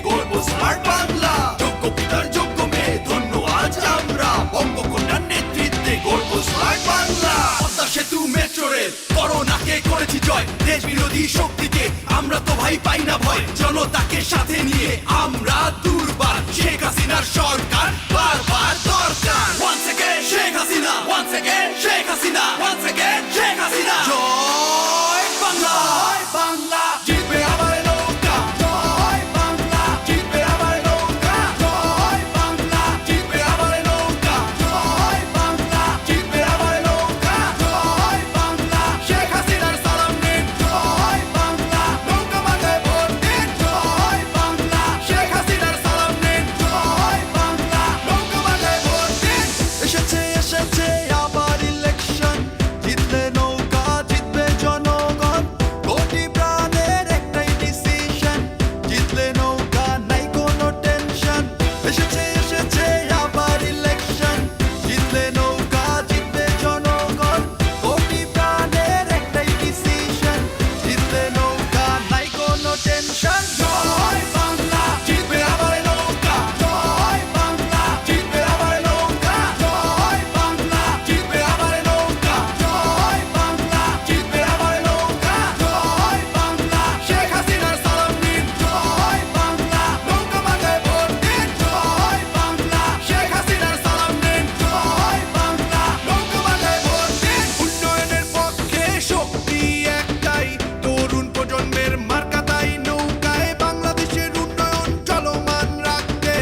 গর্ব স্মার্ট বাংলা। যোগ্য পিতার যোগ্য মেয়ে ধন্য আজ আমরা, বঙ্গকন্যার নেতৃত্বে গর্ব স্মার্ট বাংলা। পদ্মা সেতু মেট্রো রেল করোনাকে করেছি জয়, দেশ বিরোধী শক্তিকে আমরা তো ভাই পাই না ভয়। জনতাকে সাথে নিয়ে আমরা দুর্বার, শেখ হাসিনার সরকার বারবার দরকার। Once again Sheikh Hasina, once again Sheikh Hasina, once again Sheikh Hasina. জয় বাংলা, জয় বাংলা, জিতবে আবার নৌকা। জয় বাংলা, জিতবে আবার নৌকা। জয় বাংলা, জিতবে আবার নৌকা। জয় বাংলা, জিতবে আবার নৌকা। জয় বাংলা, শেখ হাসিনার সালাম নিন। জয় বাংলা, নৌকা মাথায় ভোট দিন। জয় বাংলা, শেখ হাসিনার সালাম নিন। জয় বাংলা, নৌকা মাথায় ভোট দিন। এসেছে এসেছে আবার ইলেকশন, জিতলে নৌকা জিতবে জনগণ। কোটি প্রাণের একটাই ডিসিশন, জিতলে নৌকা নাই কোনো টেনশন। এসেছে এসেছে আবার ইলেকশন, জিতলে নৌকা জিতবে জনগণ। কোটি প্রাণের একটাই ডিসিশন, জিতলে নৌকা নাই কোনো টেনশন। জয় বাংলা, জিতবে আবার নৌকা। জয় বাংলা, জিতবে আবার নৌকা। জয় বাংলা, জিতবে আবার নৌকা। জয় বাংলা, জিতবে আবার নৌকা। জয় বাংলা, শেখ হাসিনার সালাম নিন। জয় বাংলা, নৌকা মাথায় ভোট দিন। জয় বাংলা, শেখ হাসিনার সালাম নিন। জয় বাংলা, নৌকা মাথায় ভোট দিন। উন্নয়নের পক্ষে শক্তি একটাই, তরুণ প্রজন্মের মার্কা তাই নৌকায়। বাংলাদেশের উন্নয়ন চলমান রাখতে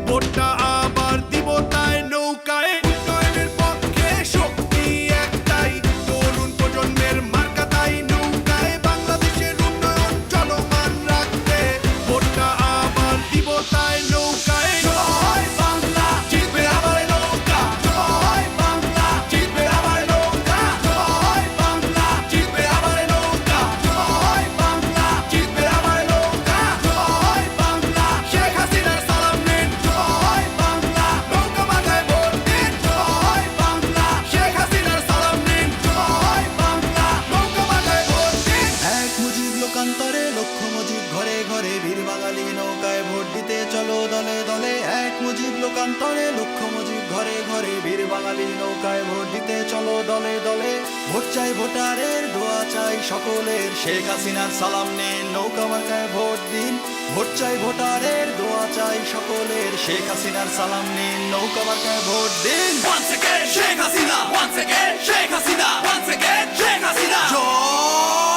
ভোটটা আবার দিব তাই নৌকায়। উন্নয়নের পক্ষে শক্তি একটাই, তরুণ প্রজন্মের মার্কা তাই নৌকায়। বাংলাদেশের উন্নয়ন চলমান রাখতে ভোটটা আবার দিব তাই নৌকায়। জয় বাংলা, জিতবে আবার নৌকা। জয় বাংলা, জিতবে আবার নৌকা। জয় বাংলা, জিতবে আবার নৌকা। জয় বাংলা, জিতবে আবার নৌকা। জয় বাংলা, শেখ হাসিনার সালাম নিন। জয় বাংলা, নৌকা মাথায় ভোট দিন। জয় বাংলা, শেখ হাসিনার সালাম নিন। জয় বাংলা, নৌকা মাথায় ভোট দিন। এক মুজিব লোকান্তরে লক্ষ মুজিব ঘরে ঘরে, বীর বাঙালি নৌকায় ভোট দিতে চলো দলে দলে। এক মুজিব লোকান্তরে লক্ষ মুজিব ঘরে ঘরে, বীর বাঙালি নৌকায় ভোট দিতে চলো দলে দলে। ভোট চাই ভোটারের, দোয়া চাই সকলের, শেখ হাসিনার সালাম নিন, নৌকা মার্কায় ভোট দিন। ভোট চাই ভোটারের, দোয়া চাই সকলের, শেখ হাসিনার সালাম নিন, নৌকা মার্কায় ভোট দিন। Once again Sheikh Hasina, once again Sheikh Hasina, once again Sheikh Hasina. জয়